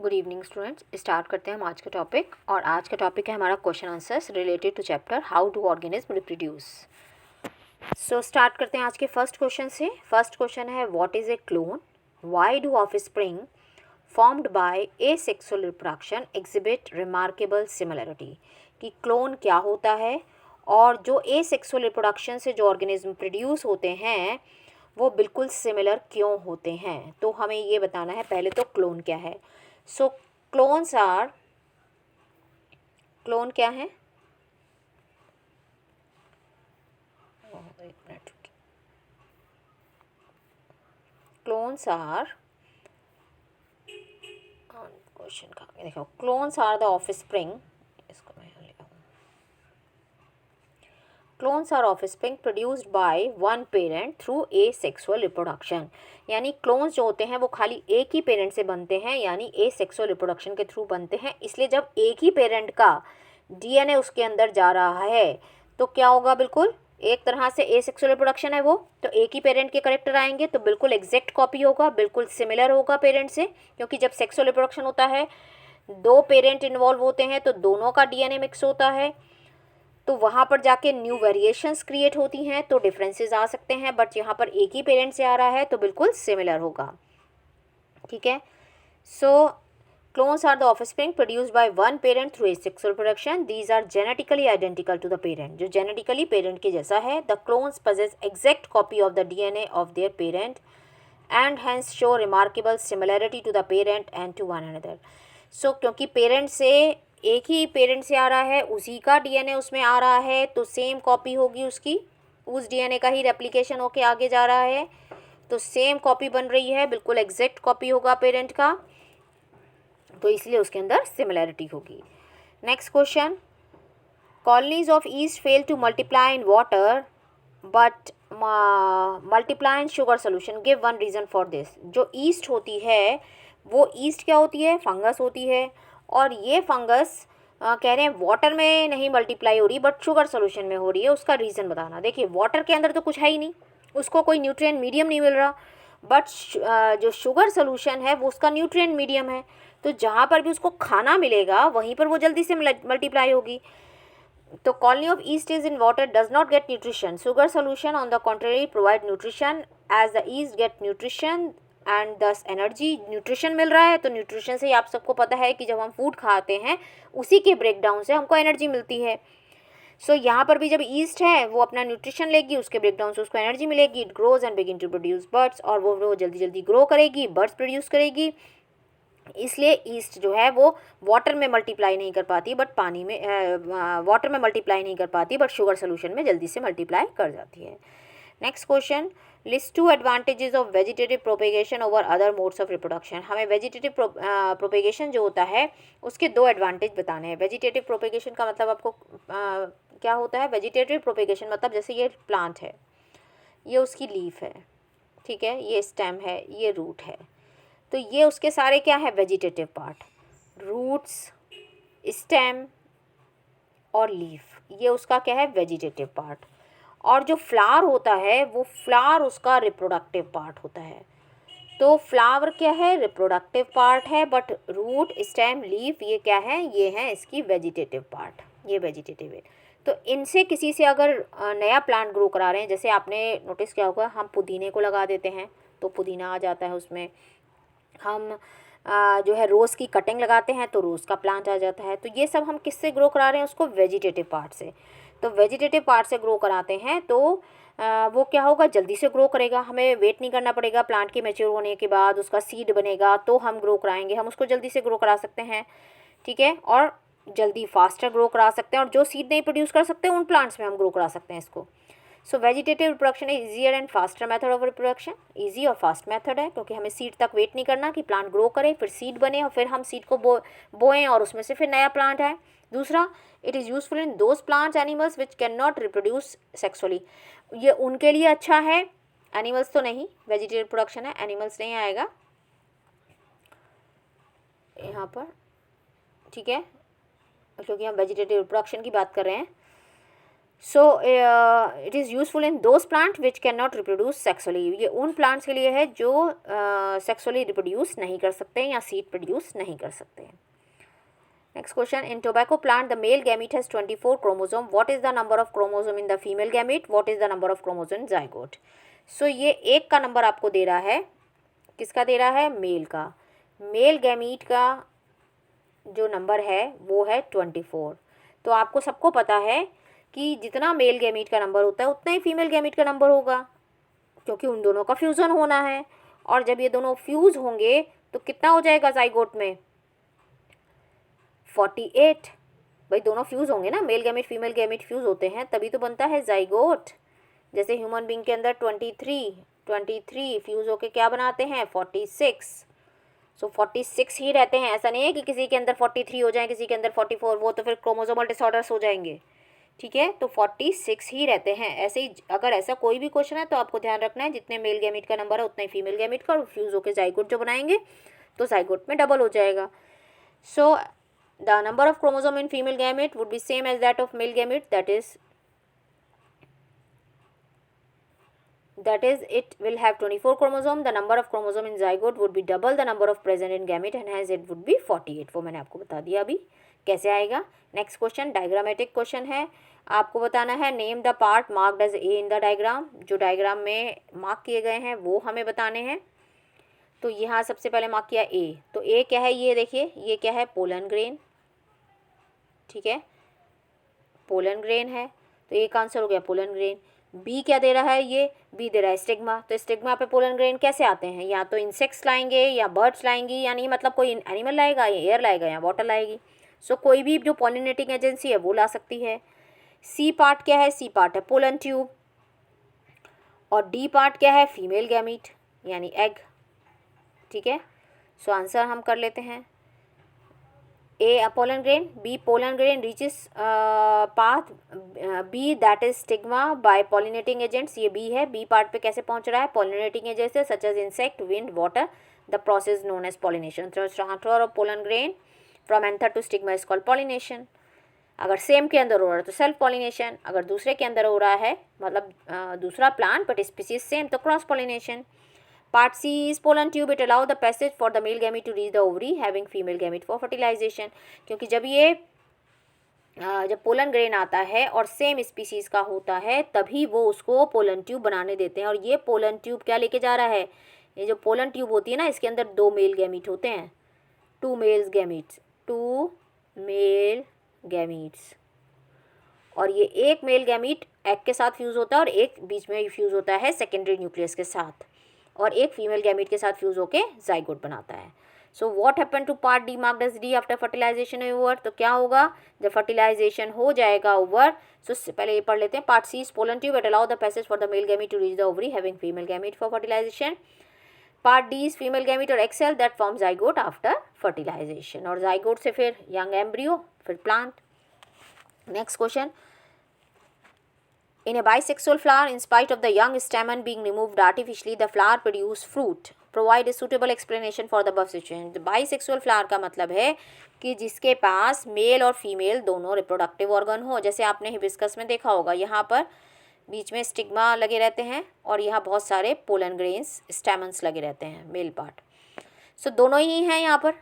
Good evening students. Start करते हैं हम आज का टॉपिक, और आज का टॉपिक है हमारा question answers related to chapter how do organism reproduce. So start करते हैं आज के फर्स्ट क्वेश्चन से। फर्स्ट क्वेश्चन है what is a clone, why do offspring formed by asexual reproduction exhibit remarkable similarity. कि क्लोन क्या होता है और जो एसेक्सुअल रिप्रोडक्शन से जो ऑर्गेनिज्म प्रोड्यूस होते हैं वो बिल्कुल सिमिलर क्यों होते हैं। तो हमें ये बताना है पहले तो क्लोन क्या है। सो क्लोन क्या है, एक मिनट, क्लोन्स आर क्वेश्चन का देखो, क्लोन्स आर द ऑफस्प्रिंग, इसको मैं clones are offspring produced by one parent through asexual reproduction. यानी क्लोन्स जो होते हैं वो खाली एक ही पेरेंट से बनते हैं, यानी एसेक्सुअल रिप्रोडक्शन के थ्रू बनते हैं। इसलिए जब एक ही पेरेंट का डीएनए उसके अंदर जा रहा है तो क्या होगा, बिल्कुल एक तरह से एसेक्सुअल रिप्रोडक्शन है वो, तो एक ही पेरेंट के करेक्टर आएंगे तो बिल्कुल एग्जैक्ट कॉपी होगा, बिल्कुल सिमिलर होगा पेरेंट से। क्योंकि जब सेक्सुअल रिप्रोडक्शन होता है दो पेरेंट इन्वॉल्व होते हैं तो दोनों का डीएनए मिक्स होता है, तो वहाँ पर जाके न्यू वेरिएशंस क्रिएट होती हैं, तो डिफरेंसेस आ सकते हैं। बट यहाँ पर एक ही पेरेंट से आ रहा है तो बिल्कुल सिमिलर होगा। ठीक है। सो clones are the offspring produced by one parent through asexual reproduction. These are genetically identical to the parent. जो genetically parent के जैसा है. The clones possess exact copy of the DNA of their parent and hence show remarkable similarity to the parent and to one another. So क्योंकि parent से एक ही parent से आ रहा है, उसी का डीएनए उसमें आ रहा है, तो सेम कॉपी होगी उसकी, उस डीएनए का ही रेप्लिकेशन होके आगे जा रहा है, तो सेम कॉपी बन रही है, बिल्कुल एग्जैक्ट कॉपी होगा पेरेंट का, तो इसलिए उसके अंदर सिमिलैरिटी होगी। Next question, colonies of east fail to multiply in water but multiply in sugar solution, give one reason for this. जो ईस्ट होती है वो ईस्ट क्या होती है, फंगस होती है, और ये फंगस कह रहे हैं वाटर में नहीं मल्टीप्लाई हो रही बट शुगर सोल्यूशन में हो रही है, उसका रीज़न बताना। देखिए वाटर के अंदर तो कुछ है ही नहीं, उसको कोई न्यूट्रिएंट मीडियम नहीं मिल रहा, बट जो शुगर सोल्यूशन है वो उसका न्यूट्रिएंट मीडियम है, तो जहाँ पर भी उसको खाना मिलेगा वहीं पर वो जल्दी से मल्टीप्लाई होगी। तो colony of yeast is in water does not get nutrition, sugar solution on the contrary provide nutrition as the yeast get nutrition and thus energy. Nutrition मिल रहा है तो न्यूट्रिशन से ही आप सबको पता है कि जब हम फूड खाते हैं उसी के ब्रेकडाउन से हमको एनर्जी मिलती है। सो यहाँ पर भी जब ईस्ट है वो अपना न्यूट्रिशन लेगी, उसके ब्रेकडाउन से उसको एनर्जी मिलेगी, it grows and begin to produce buds, और वो जल्दी जल्दी ग्रो करेगी, बर्ड्स प्रोड्यूस करेगी। इसलिए ईस्ट जो है वो वाटर में मल्टीप्लाई नहीं कर पाती बट पानी में वाटर में मल्टीप्लाई नहीं कर पाती बट शुगर सोल्यूशन में जल्दी से मल्टीप्लाई कर जाती है। Next question, list two advantages of vegetative propagation over other modes of reproduction. हमें वेजिटेटिव प्रोपेगेशन जो होता है उसके दो एडवांटेज बताने हैं। वेजिटेटिव प्रोपेगेशन का मतलब आपको क्या होता है, वेजिटेटिव प्रोपेगेशन मतलब जैसे ये प्लांट है, ये उसकी लीफ है, ठीक है, ये स्टेम है, ये रूट है, तो ये उसके सारे क्या है, वेजिटेटिव पार्ट, रूट्स, स्टेम और लीफ, ये उसका क्या है, वेजिटेटिव पार्ट। और जो फ्लावर होता है वो फ्लावर उसका रिप्रोडक्टिव पार्ट होता है। तो फ्लावर क्या है, रिप्रोडक्टिव पार्ट है, बट रूट, स्टेम, लीफ ये क्या है, ये है इसकी वेजिटेटिव पार्ट, ये वेजिटेटिव है। तो इनसे किसी से अगर नया प्लांट ग्रो करा रहे हैं, जैसे आपने नोटिस किया होगा हम पुदीने को लगा देते हैं तो पुदीना आ जाता है उसमें, हम जो है रोज़ की कटिंग लगाते हैं तो रोज़ का प्लांट आ जाता है। तो ये सब हम किससे ग्रो करा रहे हैं, उसको वेजिटेटिव पार्ट से। तो वेजिटेटिव पार्ट से ग्रो कराते हैं तो वो क्या होगा, जल्दी से ग्रो करेगा, हमें वेट नहीं करना पड़ेगा, प्लांट के मैच्योर होने के बाद उसका सीड बनेगा तो हम ग्रो कराएंगे, हम उसको जल्दी से ग्रो करा सकते हैं, ठीक है, और जल्दी फास्टर ग्रो करा सकते हैं। और जो सीड नहीं प्रोड्यूस कर सकते उन प्लांट्स में हम ग्रो करा सकते हैं इसको। So vegetative reproduction is easier and faster method of reproduction, easy और फास्ट मेथड है क्योंकि हमें सीड तक वेट नहीं करना कि प्लांट ग्रो करे, फिर सीड बने और फिर हम सीड को बोएं और उसमें से फिर नया प्लांट आए। दूसरा, it is useful in those plants animals which can not reproduce sexually, ये उनके लिए अच्छा है, एनिमल्स तो नहीं, वेजिटेटिव रिप्रोडक्शन है, एनिमल्स नहीं आएगा यहाँ पर, ठीक है, क्योंकि हम वेजिटेटिव रिप्रोडक्शन की बात कर रहे हैं। So it is useful in those plant which can not reproduce sexually, ये उन प्लांट्स के लिए है जो सेक्सुअली रिप्रोड्यूस नहीं कर सकते हैं या सीड प्रोड्यूस नहीं कर सकते हैं। Next question, in tobacco plant the male gamete has 24 chromosome, what is the number of chromosome in the female gamete, what is the number of chromosome in zygote. So ये एक का number आपको दे रहा है, किसका दे रहा है, मेल का। मेल गैमीट का जो नंबर है वो है 24। तो आपको सबको पता है कि जितना मेल गैमीट का नंबर होता है उतना ही फीमेल गैमीट का नंबर होगा, क्योंकि उन दोनों का फ्यूज़न होना है। और जब ये दोनों फ्यूज़ होंगे तो कितना हो जाएगा जाइगोट में, 48। भाई दोनों फ्यूज़ होंगे ना, male gamete female gamete fuse होते हैं तभी तो बनता है जाइगोट। जैसे ह्यूमन बींग के अंदर 23 फ्यूज़ होके क्या बनाते हैं, 46। सो 46 ही रहते हैं, ऐसा नहीं है कि किसी के अंदर 43 हो जाए, किसी के अंदर 44, वो तो फिर क्रोमोसोमल डिसऑर्डर्स हो जाएंगे। ठीक है, तो 46 ही रहते हैं। ऐसे ही अगर ऐसा कोई भी क्वेश्चन है तो आपको ध्यान रखना है जितने मेल गैमीट का नंबर है उतना ही फीमेल गैमीट का, और फ्यूज़ होकर जाइगोट जो बनाएंगे तो जाइगोट में डबल हो जाएगा। So the number of chromosome in female gamete would be same as that of male gamete, that is it will have 24 chromosome. The number of chromosome in zygote would be double the number of present in gamete and hence it would be 48। वो मैंने आपको बता दिया अभी कैसे आएगा। Next question diagrammatic question है, आपको बताना है name the part marked as A in the diagram, जो डायग्राम में मार्क किए गए हैं वो हमें बताने हैं। तो यहाँ सबसे पहले मार्क किया ए, तो ए क्या है, ये देखिए ये क्या है, पोलन ग्रेन। ठीक है, पोलन ग्रेन है, तो एक आंसर हो गया पोलन ग्रेन। बी क्या दे रहा है, ये बी दे रहा है स्टिग्मा। तो स्टिग्मा पे पोलन ग्रेन कैसे आते हैं, या तो इंसेक्ट्स लाएंगे या बर्ड्स लाएंगी, यानी मतलब कोई एनिमल लाएगा या एयर लाएगा या वाटर लाएगी। सो कोई भी जो पॉलिनेटिंग एजेंसी है वो ला सकती है। सी पार्ट क्या है, सी पार्ट है पोलन ट्यूब। और डी पार्ट क्या है, फीमेल गैमीट यानी एग। ठीक है, सो आंसर हम कर लेते हैं। A pollen grain, B pollen grain reaches path B that is stigma by pollinating agents, ये B है। B पार्ट पे कैसे पहुंच रहा है, pollinating agents से such as insect, wind, water, the process known as pollination। Transfer of pollen grain from anther to stigma is called pollination। अगर same के अंदर हो रहा है तो सेल्फ पॉलिनेशन, अगर दूसरे के अंदर हो रहा है मतलब दूसरा प्लांट बट स्पीसीज सेम तो cross pollination. Part C is pollen tube. It allow the passage for the male gamete to reach the ovary having female gamete for fertilization। क्योंकि जब पोलन ग्रेन आता है और सेम स्पीसीज़ का होता है तभी वो उसको पोलन ट्यूब बनाने देते हैं। और ये पोलन ट्यूब क्या लेके जा रहा है, ये जो पोलन ट्यूब होती है ना इसके अंदर 2 मेल गैमीट होते हैं, 2 मेल गैमीट्स। और ये एक मेल गैमीट एग के साथ फ्यूज़ होता है और एक बीच में फ्यूज़ होता है सेकेंडरी न्यूक्लियस के साथ, और एक फीमेल गैमीट के साथ फ्यूज़ होके जाइगोट बनाता है। So what happen to part D marked as D after fertilization over, तो क्या होगा जब फर्टिलाइजेशन हो जाएगा ओवर। सो पहले ये पढ़ लेते हैं। Part C is pollen tube, it allow the passage for the male gamete to reach the ovary having female gamete for fertilization. Part D is female gamete और egg cell that form zygote after fertilization, और zygote से फिर young embryo फिर plant. Next question, in a bisexual flower, in spite of the young stamen being removed artificially, the flower produce fruit. Provide a suitable explanation for the above situation। Bisexual flower का मतलब है कि जिसके पास mail और female दोनों reproductive organ हो। जैसे आपने हिबिस्कस में देखा होगा, यहाँ पर बीच में स्टिग्मा लगे रहते हैं और यहाँ बहुत सारे पोलन ग्रेन्स स्टैमन्स लगे रहते हैं, मेल पार्ट। सो दोनों ही हैं, यहाँ पर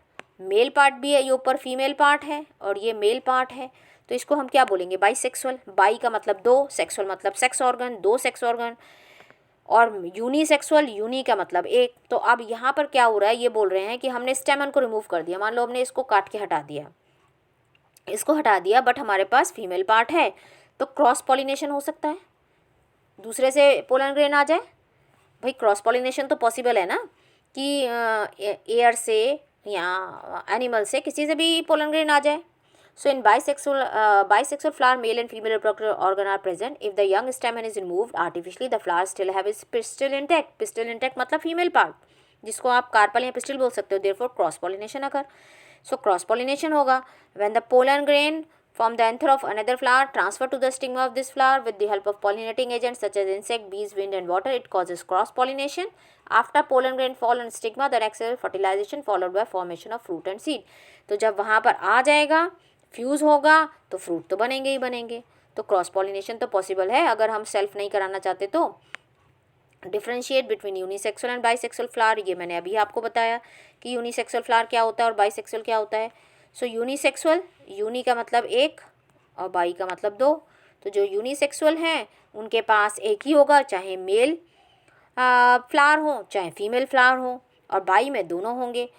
मेल पार्ट भी है, ये ऊपर फीमेल पार्ट है और ये मेल पार्ट है। तो इसको हम क्या बोलेंगे, बाइसेक्सुअल। बाई का मतलब 2, सेक्सुअल मतलब सेक्स ऑर्गन, 2 सेक्स ऑर्गन, और यूनिसेक्सुअल, यूनी का मतलब 1। तो अब यहाँ पर क्या हो रहा है, ये बोल रहे हैं कि हमने स्टेमन को रिमूव कर दिया, मान लो हमने इसको काट के हटा दिया, इसको हटा दिया, बट हमारे पास फीमेल पार्ट है, तो क्रॉस पॉलिनेशन हो सकता है, दूसरे से पोलन ग्रेन आ जाए। भाई क्रॉस पॉलिनेशन तो पॉसिबल है ना, कि एयर से या एनिमल से किसी से भी पोलन ग्रेन आ जाए। So in bisexual flower, male and female reproductive organ are present. If the young stamen is removed artificially, the flower still have its pistil intact. Pistil intact मतलब female part, जिसको आप carpel या pistil बोल सकते हो। Therefore cross pollination occur। So cross pollination होगा when the pollen grain from the anther of another flower transfer to the stigma of this flower with the help of pollinating agents such as insect, bees, wind and water. It causes cross pollination. After pollen grain fall on stigma, the next is fertilization followed by formation of fruit and seed। तो जब वहाँ पर आ जाएगा, fuse होगा तो fruit तो बनेंगे ही बनेंगे। तो क्रॉस पॉलिनेशन तो पॉसिबल है अगर हम सेल्फ नहीं कराना चाहते तो। Differentiate between unisexual and bisexual flower, ये मैंने अभी आपको बताया कि यूनिसेक्सुअल फ्लावर क्या होता है और बाइसेक्सुअल क्या होता है। सो यूनिसेक्सुअल, यूनी का मतलब एक और बाई का मतलब दो। तो जो यूनिसेक्सुअल हैं उनके पास एक ही होगा, चाहे मेल फ्लावर हो चाहे फीमेल फ्लावर हो, और बाई में दोनों होंगे।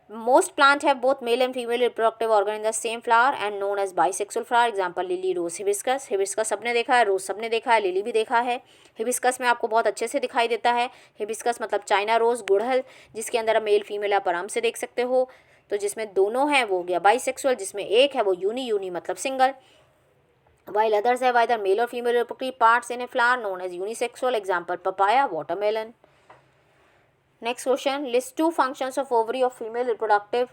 Most plant have both male and female reproductive organ in the same flower and known as bisexual flower. Example lily, rose, hibiscus. Hibiscus सबने देखा है, रोज सबने देखा है, लिली भी देखा है। हिबिस्कस में आपको बहुत अच्छे से दिखाई देता है। हिबिस्कस मतलब चाइना रोज, गुड़हल, जिसके अंदर मेल फीमेल आप आराम से देख सकते हो। तो जिसमें दोनों हैं वो हो गया बाइसेक्सुअल, जिसमें एक है वो यूनी, यूनी मतलब single. while others have either male or female reproductive parts in a flower known as unisexual. Example papaya, watermelon. Next question, list two functions of ovary of female reproductive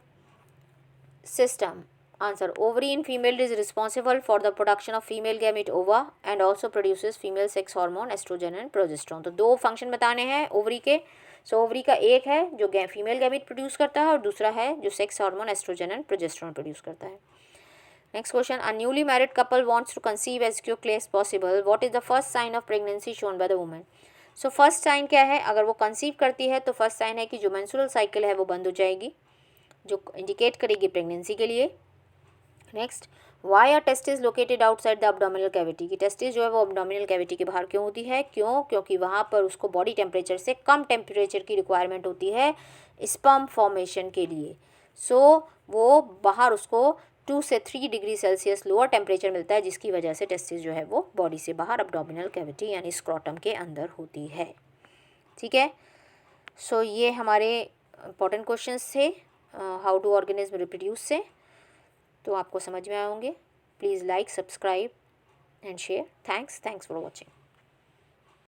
system. Answer, ovary in female is responsible for the production of female gamete ova and also produces female sex hormone estrogen and progesterone. तो दो function बताने हैं ovary के। सो ovary का एक है जो female gamete produce करता है और दूसरा है जो sex hormone estrogen and progesterone produce करता है। Next question, a newly married couple wants to conceive as quickly as possible. What is the first sign of pregnancy shown by the woman? So first sign क्या है, अगर वो conceive करती है तो first sign है कि जो मेंस्ट्रुअल साइकिल है वो बंद हो जाएगी, जो इंडिकेट करेगी प्रेगनेंसी के लिए। Next, why are testis located outside the abdominal cavity, की टेस्टिस जो है वो अब्डोमिनल कैविटी के बाहर क्यों होती है? क्योंकि वहाँ पर उसको बॉडी टेम्परेचर से कम टेम्परेचर की रिक्वायरमेंट होती है स्पर्म फॉर्मेशन के लिए। सो वो बाहर उसको 2 से 3 डिग्री सेल्सियस लोअर टेम्परेचर मिलता है, जिसकी वजह से टेस्टिस जो है वो बॉडी से बाहर अब्डोमिनल कैविटी यानी स्क्रोटम के अंदर होती है। ठीक है, सो ये हमारे इंपॉर्टेंट क्वेश्चंस थे हाउ डू ऑर्गेनिज्म रिप्रोड्यूस से। तो आपको समझ में आए होंगे। Please like, subscribe and share. Thanks for watching.